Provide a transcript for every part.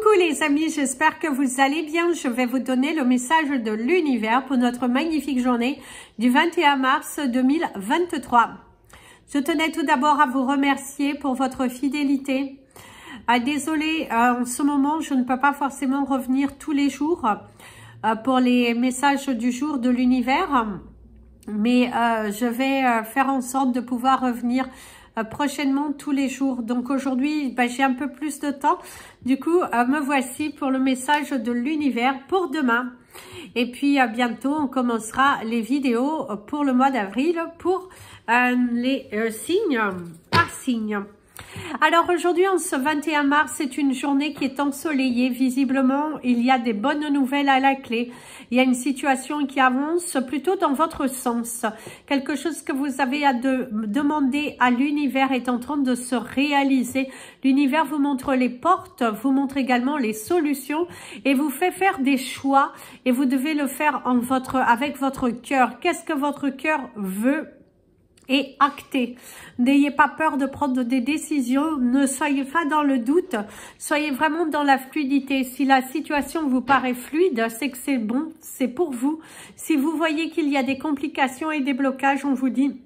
Coucou les amis, j'espère que vous allez bien. Je vais vous donner le message de l'univers pour notre magnifique journée du 21 mars 2023. Je tenais tout d'abord à vous remercier pour votre fidélité. Désolée, en ce moment, je ne peux pas forcément revenir tous les jours pour les messages du jour de l'univers, mais je vais faire en sorte de pouvoir revenir prochainement tous les jours. Donc aujourd'hui, j'ai un peu plus de temps. Du coup, me voici pour le message de l'univers pour demain. Et puis bientôt, on commencera les vidéos pour le mois d'avril pour les signes par signe. Alors aujourd'hui, en ce 21 mars, c'est une journée qui est ensoleillée. Visiblement, il y a des bonnes nouvelles à la clé. Il y a une situation qui avance plutôt dans votre sens. Quelque chose que vous avez à demander à l'univers est en train de se réaliser. L'univers vous montre les portes, vous montre également les solutions et vous fait faire des choix. Et vous devez le faire avec votre cœur. Qu'est-ce que votre cœur veut ? Et actez. N'ayez pas peur de prendre des décisions, ne soyez pas dans le doute, soyez vraiment dans la fluidité. Si la situation vous paraît fluide, c'est que c'est bon, c'est pour vous. Si vous voyez qu'il y a des complications et des blocages, on vous dit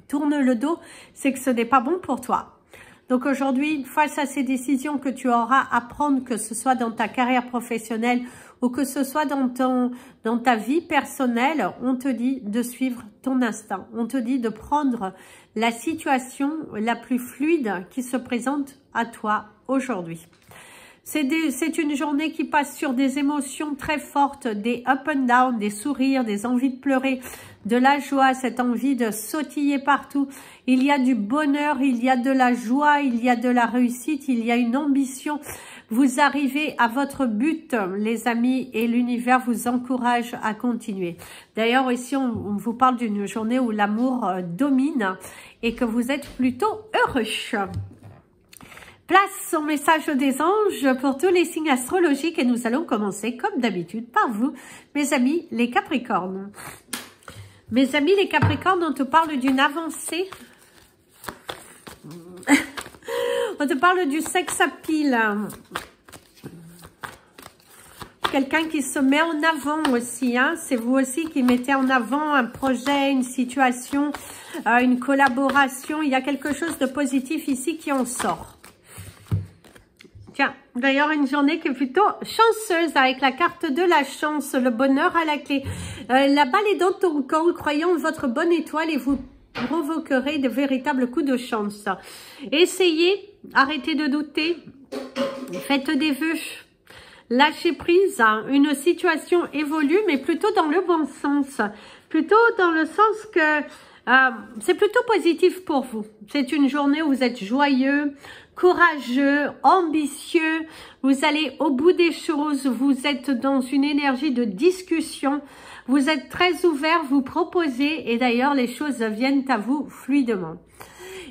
tourne le dos, c'est que ce n'est pas bon pour toi. Donc aujourd'hui, face à ces décisions que tu auras à prendre, que ce soit dans ta carrière professionnelle ou que ce soit dans ta vie personnelle, on te dit de suivre ton instinct. On te dit de prendre la situation la plus fluide qui se présente à toi aujourd'hui. C'est une journée qui passe sur des émotions très fortes, des up and down, des sourires, des envies de pleurer, de la joie, cette envie de sautiller partout. Il y a du bonheur, il y a de la joie, il y a de la réussite, il y a une ambition. Vous arrivez à votre but, les amis, et l'univers vous encourage à continuer. D'ailleurs, ici, on vous parle d'une journée où l'amour domine et que vous êtes plutôt heureux. Place au message des anges pour tous les signes astrologiques et nous allons commencer comme d'habitude par vous, mes amis les Capricornes. Mes amis les Capricornes, on te parle d'une avancée. On te parle du sex appeal. Quelqu'un qui se met en avant aussi. Hein. C'est vous aussi qui mettez en avant un projet, une situation, une collaboration. Il y a quelque chose de positif ici qui en sort. Tiens, d'ailleurs, une journée qui est plutôt chanceuse avec la carte de la chance, le bonheur à la clé. La balle est dans ton camp, croyant votre bonne étoile et vous provoquerez de véritables coups de chance. Essayez, arrêtez de douter, faites des vœux, lâchez prise. Une situation évolue, mais plutôt dans le bon sens. Plutôt dans le sens que c'est plutôt positif pour vous. C'est une journée où vous êtes joyeux, courageux, ambitieux, vous allez au bout des choses, vous êtes dans une énergie de discussion, vous êtes très ouvert, vous proposez et d'ailleurs les choses viennent à vous fluidement.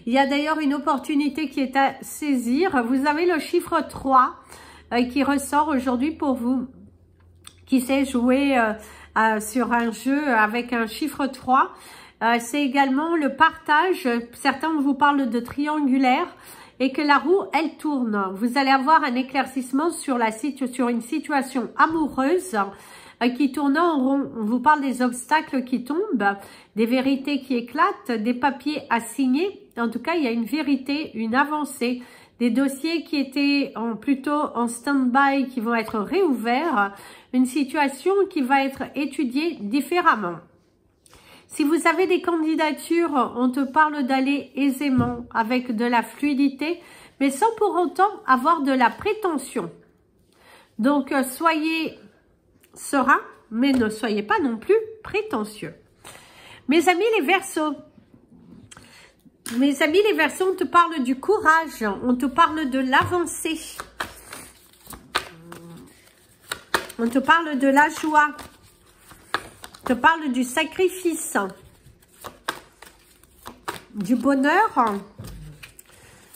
Il y a d'ailleurs une opportunité qui est à saisir, vous avez le chiffre 3 qui ressort aujourd'hui pour vous, qui sait jouer sur un jeu avec un chiffre 3. C'est également le partage, certains vous parlent de triangulaire, et que la roue, elle tourne. Vous allez avoir un éclaircissement sur une situation amoureuse qui tourne en rond. On vous parle des obstacles qui tombent, des vérités qui éclatent, des papiers à signer. En tout cas, il y a une vérité, une avancée, des dossiers qui étaient plutôt en stand-by, qui vont être réouverts, une situation qui va être étudiée différemment. Si vous avez des candidatures, on te parle d'aller aisément, avec de la fluidité, mais sans pour autant avoir de la prétention. Donc, soyez serein, mais ne soyez pas non plus prétentieux. Mes amis les Verseaux, on te parle du courage, on te parle de l'avancée, on te parle de la joie. Je parle du sacrifice, du bonheur,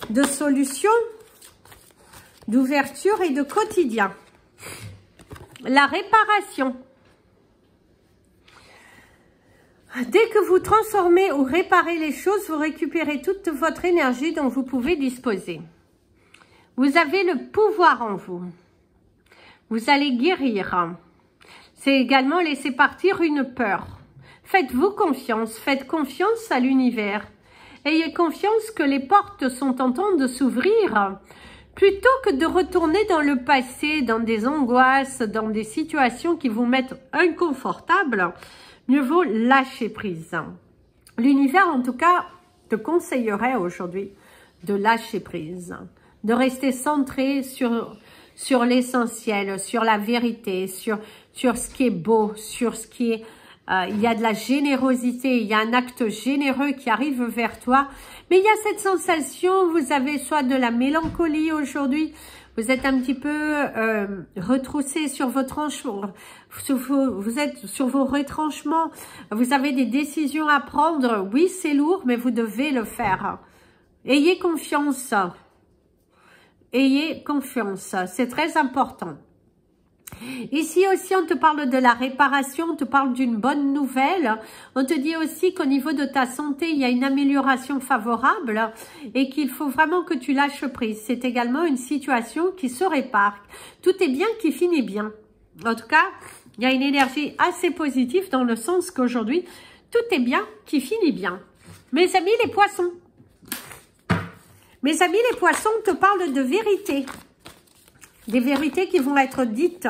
de solutions, d'ouverture et de quotidien. La réparation. Dès que vous transformez ou réparez les choses, vous récupérez toute votre énergie dont vous pouvez disposer. Vous avez le pouvoir en vous. Vous allez guérir. C'est également laisser partir une peur. Faites-vous confiance. Faites confiance à l'univers. Ayez confiance que les portes sont en train de s'ouvrir. Plutôt que de retourner dans le passé, dans des angoisses, dans des situations qui vous mettent inconfortables, mieux vaut lâcher prise. L'univers, en tout cas, te conseillerait aujourd'hui de lâcher prise, de rester centré sur l'essentiel, sur la vérité, sur ce qui est beau, sur ce qui est... il y a de la générosité, il y a un acte généreux qui arrive vers toi. Mais il y a cette sensation, vous avez soit de la mélancolie aujourd'hui, vous êtes un petit peu retroussé sur vos tranchements, vous êtes sur vos retranchements, vous avez des décisions à prendre. Oui, c'est lourd, mais vous devez le faire. Ayez confiance. Ayez confiance, c'est très important. Ici aussi, on te parle de la réparation, on te parle d'une bonne nouvelle. On te dit aussi qu'au niveau de ta santé, il y a une amélioration favorable et qu'il faut vraiment que tu lâches prise. C'est également une situation qui se répare. Tout est bien qui finit bien. En tout cas, il y a une énergie assez positive dans le sens qu'aujourd'hui, tout est bien qui finit bien. Mes amis les poissons. Mes amis les poissons, on te parle de vérité. Des vérités qui vont être dites.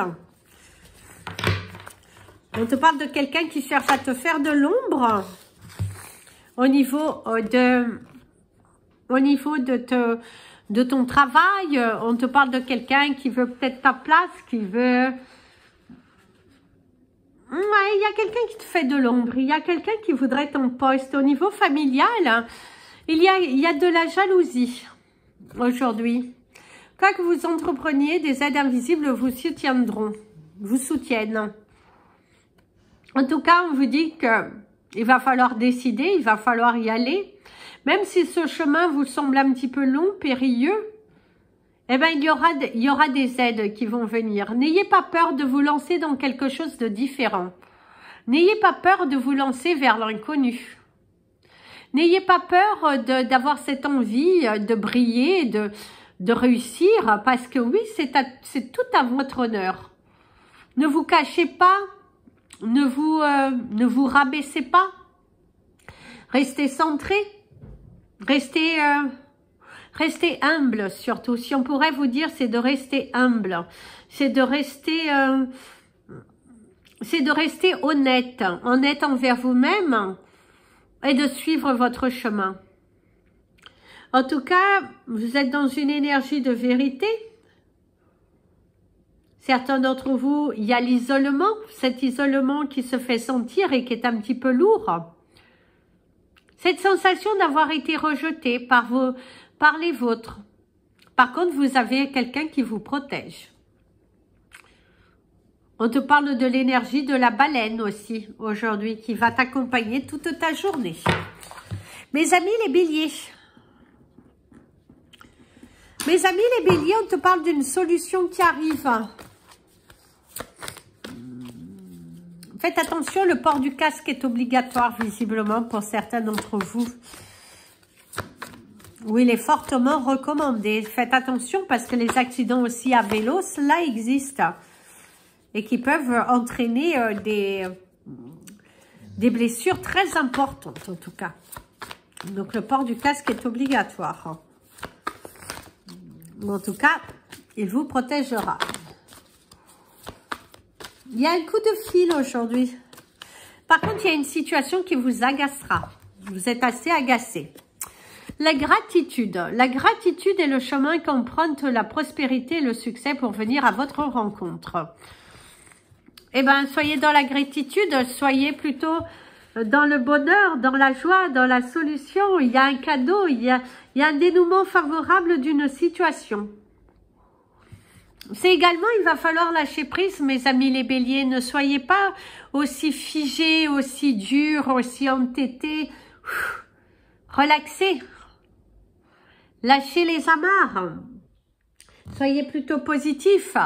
On te parle de quelqu'un qui cherche à te faire de l'ombre au niveau de ton travail. On te parle de quelqu'un qui veut peut-être ta place, qui veut... Ouais, il y a quelqu'un qui te fait de l'ombre. Il y a quelqu'un qui voudrait ton poste. Au niveau familial, il y a de la jalousie aujourd'hui. Quoi que vous entrepreniez, des aides invisibles vous soutiendront, vous soutiennent. En tout cas, on vous dit qu'il va falloir décider, il va falloir y aller. Même si ce chemin vous semble un petit peu long, périlleux, eh ben, il y aura des aides qui vont venir. N'ayez pas peur de vous lancer dans quelque chose de différent. N'ayez pas peur de vous lancer vers l'inconnu. N'ayez pas peur d'avoir cette envie de briller, de réussir, parce que oui, c'est tout à votre honneur. Ne vous cachez pas, ne vous rabaissez pas. Restez centré, restez humble surtout. Si on pourrait vous dire, c'est de rester humble, c'est de rester honnête envers vous-même et de suivre votre chemin. En tout cas, vous êtes dans une énergie de vérité. Certains d'entre vous, il y a l'isolement, cet isolement qui se fait sentir et qui est un petit peu lourd. Cette sensation d'avoir été rejeté par les vôtres. Par contre, vous avez quelqu'un qui vous protège. On te parle de l'énergie de la baleine aussi, aujourd'hui, qui va t'accompagner toute ta journée. Mes amis les béliers. Mes amis les béliers, on te parle d'une solution qui arrive. Faites attention, le port du casque est obligatoire visiblement pour certains d'entre vous. Oui, il est fortement recommandé. Faites attention parce que les accidents aussi à vélo, cela existe. Et qui peuvent entraîner des blessures très importantes en tout cas. Donc le port du casque est obligatoire. En tout cas, il vous protégera. Il y a un coup de fil aujourd'hui. Par contre, il y a une situation qui vous agacera. Vous êtes assez agacé. La gratitude. La gratitude est le chemin qu'emprunte la prospérité et le succès pour venir à votre rencontre. Eh bien, soyez dans la gratitude, soyez plutôt dans le bonheur, dans la joie, dans la solution. Il y a un cadeau, il y a un dénouement favorable d'une situation. C'est également, il va falloir lâcher prise, mes amis les béliers. Ne soyez pas aussi figés, aussi durs, aussi entêtés. Relaxez. Lâchez les amarres. Soyez plutôt positifs.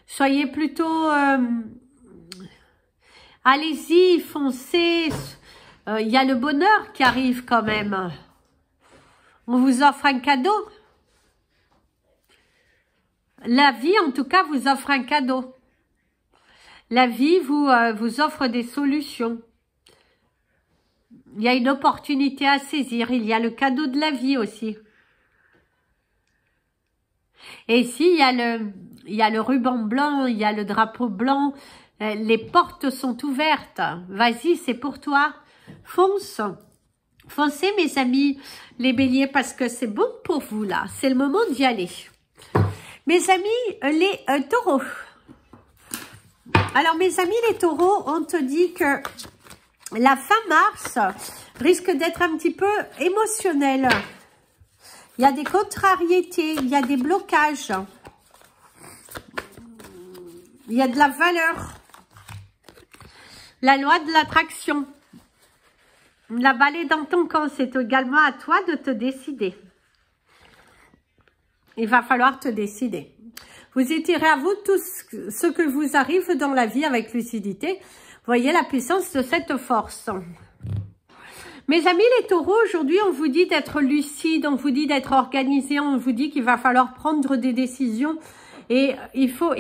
Soyez plutôt... allez-y, foncez. Il y a le bonheur qui arrive quand même. On vous offre un cadeau. la vie, en tout cas, vous offre un cadeau. La vie vous offre des solutions. Il y a une opportunité à saisir. Il y a le cadeau de la vie aussi. Et ici, il y a le ruban blanc, il y a le drapeau blanc. Les portes sont ouvertes. Vas-y, c'est pour toi. Fonce. Foncez, mes amis, les béliers, parce que c'est bon pour vous, là. C'est le moment d'y aller. Mes amis, les taureaux. Alors, mes amis, les taureaux, on te dit que la fin mars risque d'être un petit peu émotionnelle. Il y a des contrariétés, il y a des blocages. Il y a de la valeur. La loi de l'attraction. La balle est dans ton camp, c'est également à toi de te décider. Il va falloir te décider. Vous étirez à vous tout ce que vous arrive dans la vie avec lucidité. Voyez la puissance de cette force. Mes amis les taureaux, aujourd'hui on vous dit d'être lucide, on vous dit d'être organisé, on vous dit qu'il va falloir prendre des décisions. Et il faut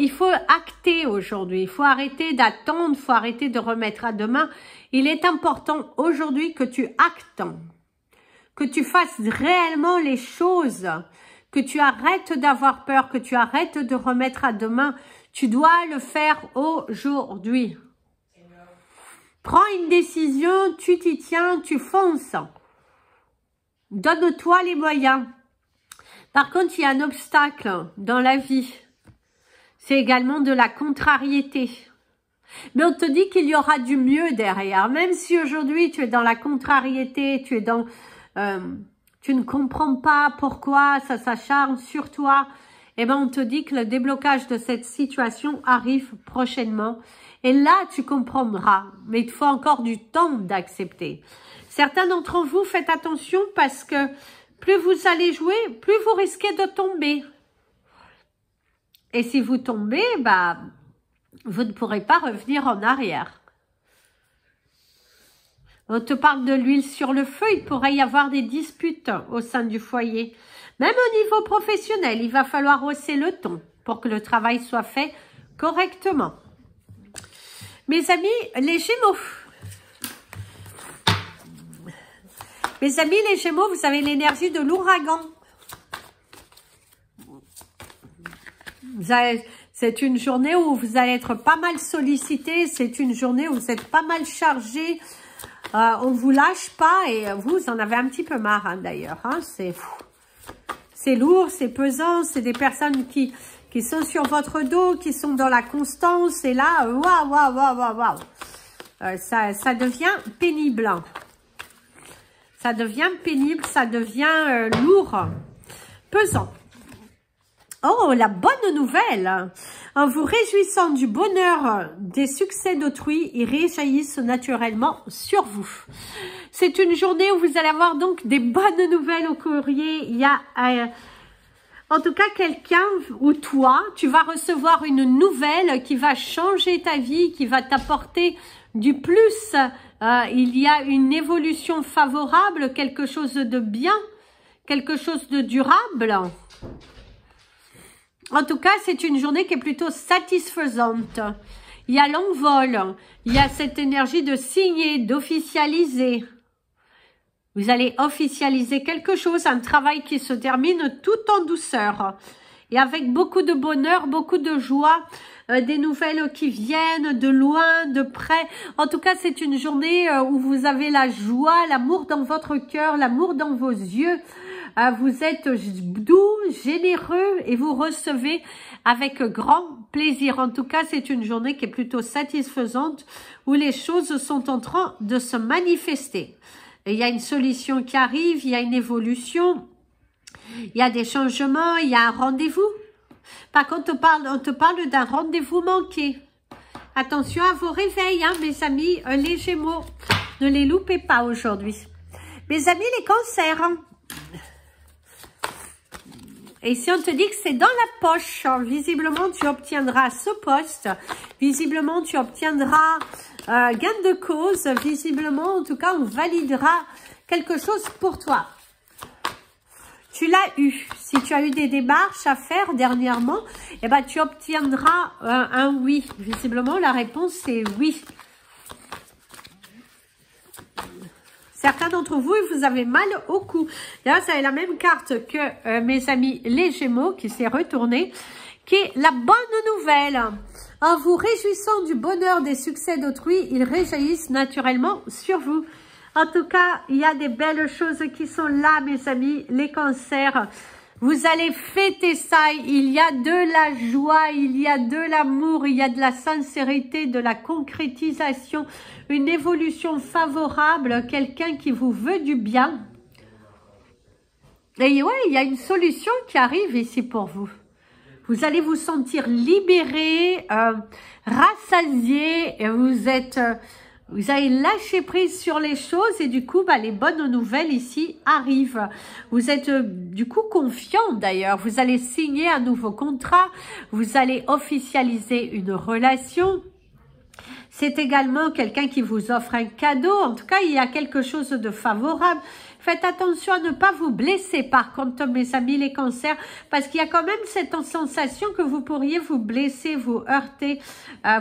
acter aujourd'hui, il faut arrêter d'attendre, il faut arrêter de remettre à demain. Il est important aujourd'hui que tu actes, que tu fasses réellement les choses, que tu arrêtes d'avoir peur, que tu arrêtes de remettre à demain. Tu dois le faire aujourd'hui. Prends une décision, tu t'y tiens, tu fonces. Donne-toi les moyens. Par contre, il y a un obstacle dans la vie. C'est également de la contrariété. Mais on te dit qu'il y aura du mieux derrière. Même si aujourd'hui tu es dans la contrariété, tu es dans, tu ne comprends pas pourquoi ça s'acharne sur toi. Eh ben on te dit que le déblocage de cette situation arrive prochainement. Et là tu comprendras. Mais il te faut encore du temps d'accepter. Certains d'entre vous, faites attention parce que plus vous allez jouer, plus vous risquez de tomber. Et si vous tombez, bah, vous ne pourrez pas revenir en arrière. On te parle de l'huile sur le feu, il pourrait y avoir des disputes au sein du foyer. Même au niveau professionnel, il va falloir hausser le ton pour que le travail soit fait correctement. Mes amis, les Gémeaux. Mes amis, les Gémeaux, vous avez l'énergie de l'ouragan. C'est une journée où vous allez être pas mal sollicité. C'est une journée où vous êtes pas mal chargé. On vous lâche pas et vous en avez un petit peu marre hein, d'ailleurs. Hein, c'est lourd, c'est pesant. C'est des personnes qui sont sur votre dos, qui sont dans la constance. Et là, waouh. Ça devient pénible. Ça devient pénible, ça devient lourd, pesant. Oh, la bonne nouvelle! En vous réjouissant du bonheur des succès d'autrui, ils réjaillissent naturellement sur vous. C'est une journée où vous allez avoir donc des bonnes nouvelles au courrier. Il y a en tout cas quelqu'un ou toi, tu vas recevoir une nouvelle qui va changer ta vie, qui va t'apporter du plus. Il y a une évolution favorable, quelque chose de bien, quelque chose de durable. En tout cas, c'est une journée qui est plutôt satisfaisante. Il y a l'envol, il y a cette énergie de signer, d'officialiser. Vous allez officialiser quelque chose, un travail qui se termine tout en douceur. Et avec beaucoup de bonheur, beaucoup de joie, des nouvelles qui viennent de loin, de près. En tout cas, c'est une journée où vous avez la joie, l'amour dans votre cœur, l'amour dans vos yeux. Vous êtes doux, généreux et vous recevez avec grand plaisir. En tout cas, c'est une journée qui est plutôt satisfaisante où les choses sont en train de se manifester. Et il y a une solution qui arrive, il y a une évolution, il y a des changements, il y a un rendez-vous. Par contre, on te parle d'un rendez-vous manqué. Attention à vos réveils, hein, mes amis, les Gémeaux. Ne les loupez pas aujourd'hui. Mes amis, les Cancers. Et ici, on te dit que c'est dans la poche. Visiblement, tu obtiendras ce poste. Visiblement, tu obtiendras gain de cause. Visiblement, en tout cas, on validera quelque chose pour toi. tu l'as eu. Si tu as eu des démarches à faire dernièrement, eh ben, tu obtiendras un oui. Visiblement, la réponse est oui. Certains d'entre vous, vous avez mal au cou. Là, ça est la même carte que mes amis les Gémeaux qui s'est retournée, qui est la bonne nouvelle. En vous réjouissant du bonheur des succès d'autrui, ils réjaillissent naturellement sur vous. En tout cas, il y a des belles choses qui sont là, mes amis, les cancers. Vous allez fêter ça, il y a de la joie, il y a de l'amour, il y a de la sincérité, de la concrétisation, une évolution favorable, quelqu'un qui vous veut du bien. Et ouais, il y a une solution qui arrive ici pour vous. Vous allez vous sentir libéré, rassasié, et vous avez lâché prise sur les choses et du coup, les bonnes nouvelles ici arrivent. Vous êtes du coup confiant d'ailleurs. Vous allez signer un nouveau contrat. Vous allez officialiser une relation. C'est également quelqu'un qui vous offre un cadeau. En tout cas, il y a quelque chose de favorable. Faites attention à ne pas vous blesser par contre, mes amis les cancers, parce qu'il y a quand même cette sensation que vous pourriez vous blesser, vous heurter,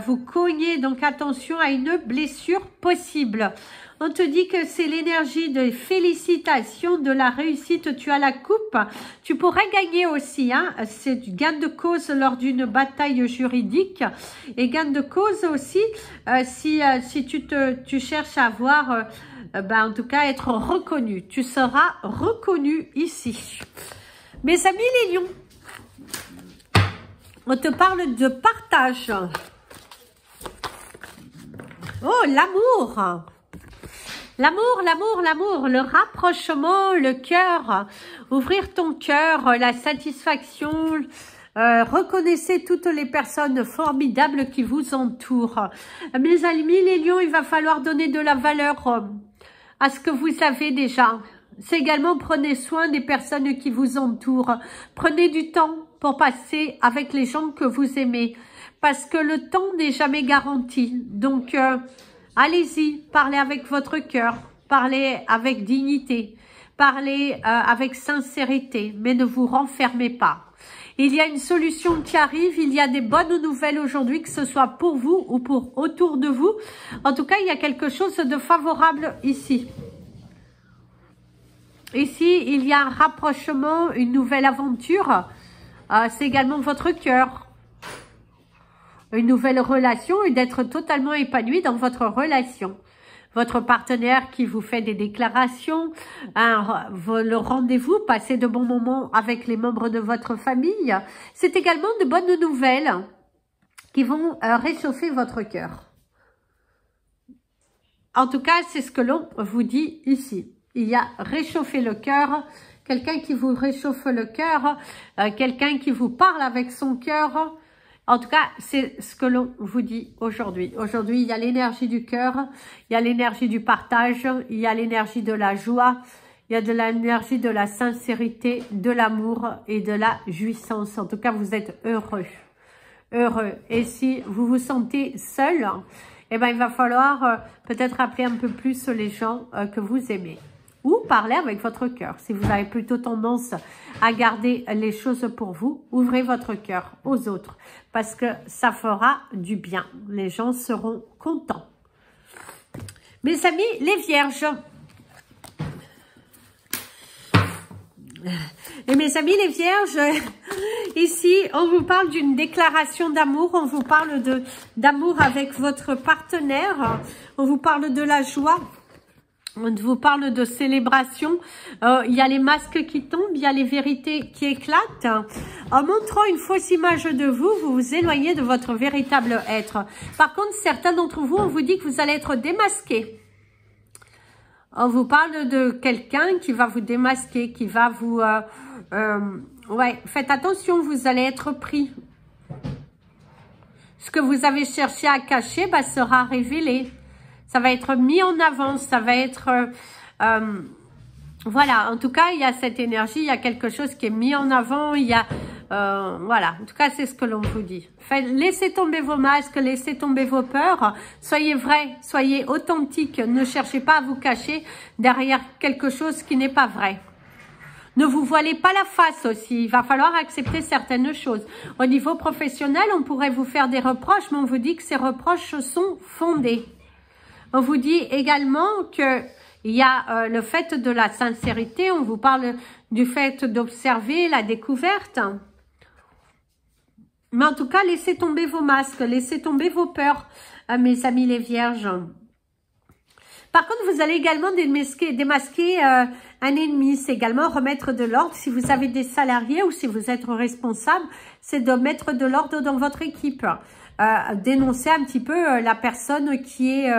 vous cogner. Donc attention à une blessure possible. On te dit que c'est l'énergie de félicitations, de la réussite. Tu as la coupe. Tu pourrais gagner aussi. Hein. C'est du gain de cause lors d'une bataille juridique. Et gain de cause aussi si tu cherches à avoir... en tout cas, être reconnu. Tu seras reconnu ici. Mes amis les lions, on te parle de partage. Oh, l'amour. L'amour, l'amour, l'amour, le rapprochement, le cœur. Ouvrir ton cœur, la satisfaction. Reconnaissez toutes les personnes formidables qui vous entourent. Mes amis les lions, il va falloir donner de la valeur à ce que vous avez déjà. C'est également, prenez soin des personnes qui vous entourent. Prenez du temps pour passer avec les gens que vous aimez. Parce que le temps n'est jamais garanti. Donc, allez-y, parlez avec votre cœur. Parlez avec dignité. Parlez avec sincérité. Mais ne vous renfermez pas. Il y a une solution qui arrive. Il y a des bonnes nouvelles aujourd'hui, que ce soit pour vous ou pour autour de vous. En tout cas, il y a quelque chose de favorable ici. Ici, il y a un rapprochement, une nouvelle aventure. C'est également votre cœur. Une nouvelle relation et d'être totalement épanoui dans votre relation. Votre partenaire qui vous fait des déclarations, le rendez-vous, passer de bons moments avec les membres de votre famille. C'est également de bonnes nouvelles qui vont réchauffer votre cœur. En tout cas, c'est ce que l'on vous dit ici. Il y a réchauffer le cœur, quelqu'un qui vous réchauffe le cœur, quelqu'un qui vous parle avec son cœur. En tout cas, c'est ce que l'on vous dit aujourd'hui. Aujourd'hui, il y a l'énergie du cœur, il y a l'énergie du partage, il y a l'énergie de la joie, il y a de l'énergie de la sincérité, de l'amour et de la jouissance. En tout cas, vous êtes heureux. Heureux. Et si vous vous sentez seul, eh ben, il va falloir peut-être appeler un peu plus les gens que vous aimez. Ou parler avec votre cœur. Si vous avez plutôt tendance à garder les choses pour vous, ouvrez votre cœur aux autres. Parce que ça fera du bien. Les gens seront contents. Mes amis, les vierges. Et mes amis, les vierges, ici, on vous parle d'une déclaration d'amour. On vous parle d'amour avec votre partenaire. On vous parle de la joie. On vous parle de célébration, il y a les masques qui tombent, il y a les vérités qui éclatent. En montrant une fausse image de vous, vous vous éloignez de votre véritable être. Par contre, certains d'entre vous, on vous dit que vous allez être démasqués. On vous parle de quelqu'un qui va vous démasquer, qui va vous... ouais, faites attention, vous allez être pris. Ce que vous avez cherché à cacher sera révélé. Ça va être mis en avant, ça va être... voilà, en tout cas, il y a cette énergie, il y a quelque chose qui est mis en avant, il y a... voilà, en tout cas, c'est ce que l'on vous dit. Laissez tomber vos masques, laissez tomber vos peurs. Soyez vrai, soyez authentique. Ne cherchez pas à vous cacher derrière quelque chose qui n'est pas vrai. Ne vous voilez pas la face aussi. Il va falloir accepter certaines choses. Au niveau professionnel, on pourrait vous faire des reproches, mais on vous dit que ces reproches sont fondés. On vous dit également que il y a le fait de la sincérité. On vous parle du fait d'observer la découverte. Mais en tout cas, laissez tomber vos masques, laissez tomber vos peurs, mes amis les vierges. Par contre, vous allez également démasquer un ennemi. C'est également remettre de l'ordre. Si vous avez des salariés ou si vous êtes responsable, c'est de mettre de l'ordre dans votre équipe. Dénoncer un petit peu la personne qui est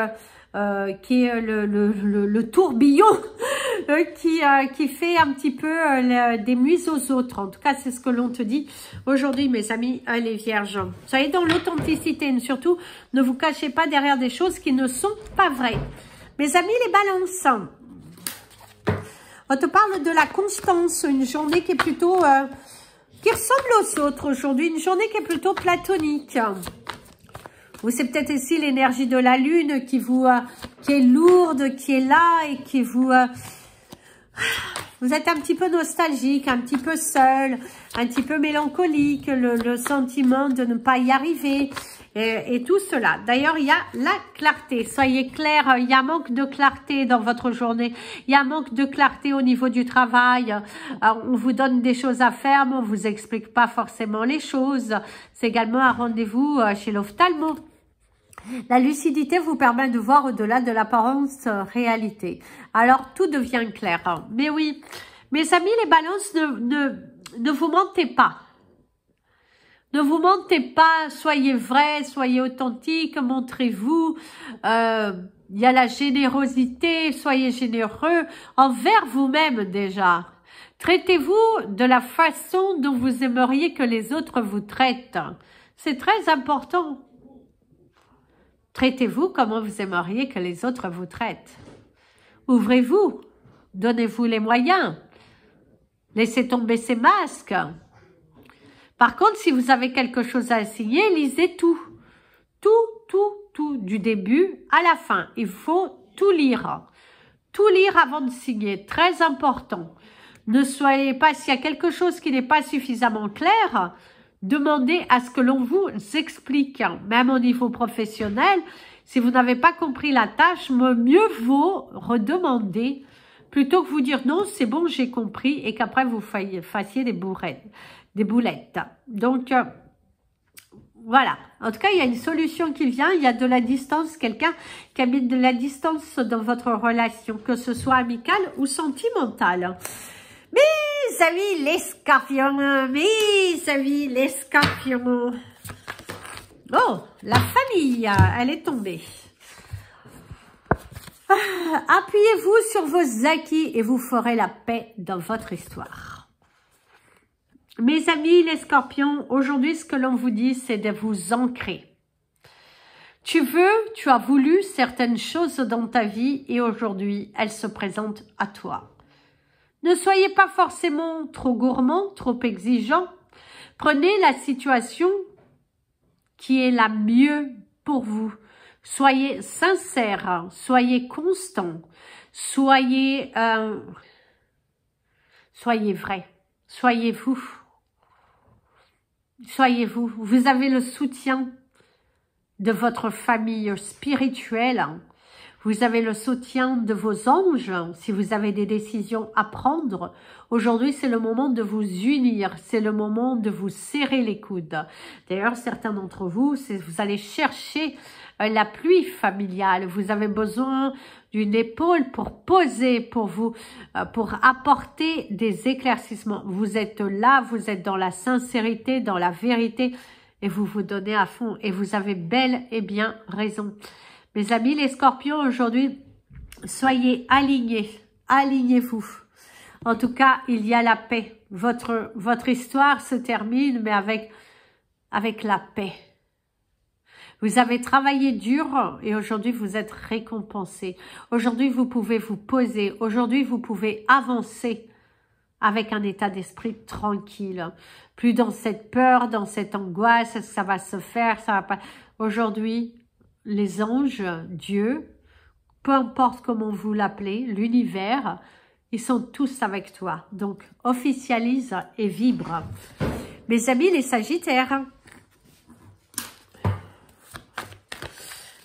le tourbillon qui fait un petit peu des nuits aux autres. En tout cas, c'est ce que l'on te dit aujourd'hui, mes amis les vierges. Soyez dans l'authenticité. Surtout, ne vous cachez pas derrière des choses qui ne sont pas vraies. Mes amis les balances, on te parle de la constance, une journée qui est plutôt, qui ressemble aux autres aujourd'hui, une journée qui est plutôt platonique. Ou c'est peut-être ici l'énergie de la lune qui est lourde, qui est là et qui vous êtes un petit peu nostalgique, un petit peu seul, un petit peu mélancolique, le sentiment de ne pas y arriver. Et tout cela. D'ailleurs, il y a la clarté. Soyez clairs, il y a un manque de clarté dans votre journée. Il y a un manque de clarté au niveau du travail. On vous donne des choses à faire, mais on vous explique pas forcément les choses. C'est également un rendez-vous chez l'ophtalmo. La lucidité vous permet de voir au-delà de l'apparence réalité. Alors, tout devient clair. Mais oui, mes amis, les balances, ne vous mentez pas. Ne vous mentez pas, soyez vrai, soyez authentique, montrez-vous. Il y a la générosité, soyez généreux envers vous-même déjà. Traitez-vous de la façon dont vous aimeriez que les autres vous traitent. C'est très important. Traitez-vous comment vous aimeriez que les autres vous traitent. Ouvrez-vous, donnez-vous les moyens. Laissez tomber ces masques. Par contre, si vous avez quelque chose à signer, lisez tout. Tout, du début à la fin. Il faut tout lire. Tout lire avant de signer, très important. Ne soyez pas, s'il y a quelque chose qui n'est pas suffisamment clair, demandez à ce que l'on vous explique. Même au niveau professionnel, si vous n'avez pas compris la tâche, mieux vaut redemander plutôt que vous dire non, c'est bon, j'ai compris, et qu'après vous fassiez des boulettes. Donc, voilà. En tout cas, il y a une solution qui vient. Il y a de la distance, quelqu'un qui a mis de la distance dans votre relation, que ce soit amicale ou sentimentale. Mes amis les scorpions, mes amis les scorpions. Oh, la famille, elle est tombée. Appuyez-vous sur vos acquis et vous ferez la paix dans votre histoire. Mes amis les scorpions, aujourd'hui ce que l'on vous dit c'est de vous ancrer. Tu as voulu certaines choses dans ta vie et aujourd'hui elles se présentent à toi. Ne soyez pas forcément trop gourmand, trop exigeant. Prenez la situation qui est la mieux pour vous. Soyez sincère, soyez constant, soyez vrai, soyez vous. Soyez-vous. Vous avez le soutien de votre famille spirituelle. Vous avez le soutien de vos anges. Si vous avez des décisions à prendre, aujourd'hui, c'est le moment de vous unir. C'est le moment de vous serrer les coudes. D'ailleurs, certains d'entre vous, vous allez chercher la pluie familiale. Vous avez besoin d'une épaule pour poser, pour apporter des éclaircissements. Vous êtes là, vous êtes dans la sincérité, dans la vérité et vous vous donnez à fond. Et vous avez bel et bien raison. Mes amis les scorpions, aujourd'hui, soyez alignés. Alignez-vous. En tout cas, il y a la paix. Votre histoire se termine, mais avec la paix. Vous avez travaillé dur et aujourd'hui vous êtes récompensé. Aujourd'hui vous pouvez vous poser. Aujourd'hui vous pouvez avancer avec un état d'esprit tranquille. Plus dans cette peur, dans cette angoisse, ça va se faire, ça va pas. Aujourd'hui, les anges, Dieu, peu importe comment vous l'appelez, l'univers, Ils sont tous avec toi. Donc, officialise et vibre. Mes amis, les Sagittaires.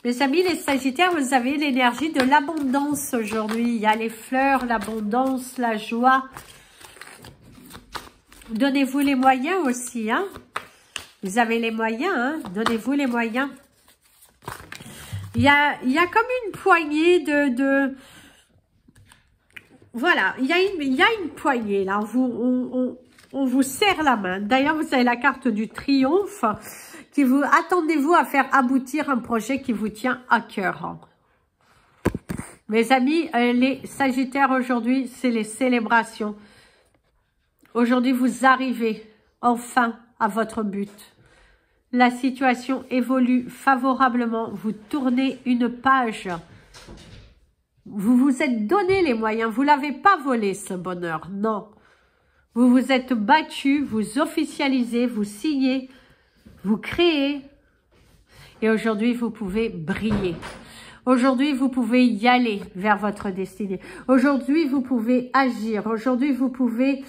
Mes amis, les Sagittaires, vous avez l'énergie de l'abondance aujourd'hui. Il y a les fleurs, l'abondance, la joie. Donnez-vous les moyens aussi, hein. Vous avez les moyens, hein. Donnez-vous les moyens. Il y a comme une poignée voilà, il y a une poignée, là. On vous serre la main. D'ailleurs, vous avez la carte du triomphe qui vous... Attendez-vous à faire aboutir un projet qui vous tient à cœur. Mes amis, les Sagittaires aujourd'hui, c'est les célébrations. Aujourd'hui, vous arrivez enfin à votre but. La situation évolue favorablement. Vous tournez une page. Vous vous êtes donné les moyens. Vous ne l'avez pas volé, ce bonheur. Non. Vous vous êtes battu, vous officialisez, vous signez, vous créez. Et aujourd'hui, vous pouvez briller. Aujourd'hui, vous pouvez y aller vers votre destinée. Aujourd'hui, vous pouvez agir. Aujourd'hui, vous pouvez...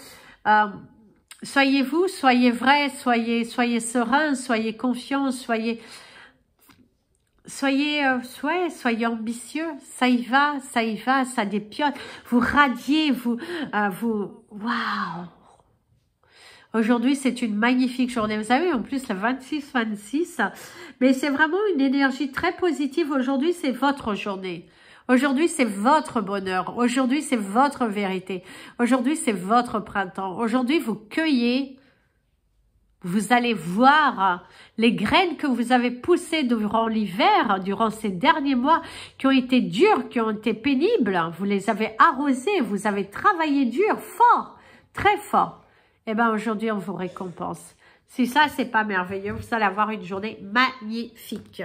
soyez vous, soyez vrai, soyez serein, soyez confiant, soyez ambitieux. Ça y va, ça dépionne. Vous radiez, waouh. Aujourd'hui, c'est une magnifique journée. Vous savez, en plus, le 26-26, mais c'est vraiment une énergie très positive. Aujourd'hui, c'est votre journée. Aujourd'hui, c'est votre bonheur. Aujourd'hui, c'est votre vérité. Aujourd'hui, c'est votre printemps. Aujourd'hui, vous cueillez. Vous allez voir les graines que vous avez poussées durant l'hiver, durant ces derniers mois, qui ont été durs, qui ont été pénibles. Vous les avez arrosés, vous avez travaillé dur, fort, très fort. Eh bien, aujourd'hui, on vous récompense. Si ça, c'est pas merveilleux, vous allez avoir une journée magnifique.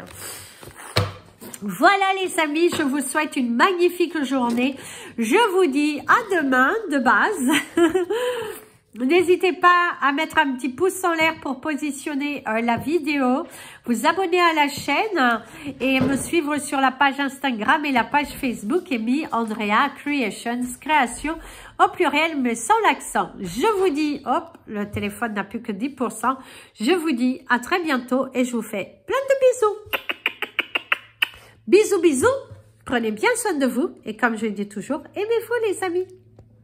Voilà les amis, je vous souhaite une magnifique journée. Je vous dis à demain de base. N'hésitez pas à mettre un petit pouce en l'air pour positionner la vidéo, vous abonner à la chaîne et me suivre sur la page Instagram et la page Facebook Amy Andrea Creations, création au pluriel mais sans l'accent. Je vous dis, hop, le téléphone n'a plus que 10%. Je vous dis à très bientôt et je vous fais plein de bisous. Bisous, bisous. Prenez bien soin de vous et comme je dis toujours, aimez-vous les amis.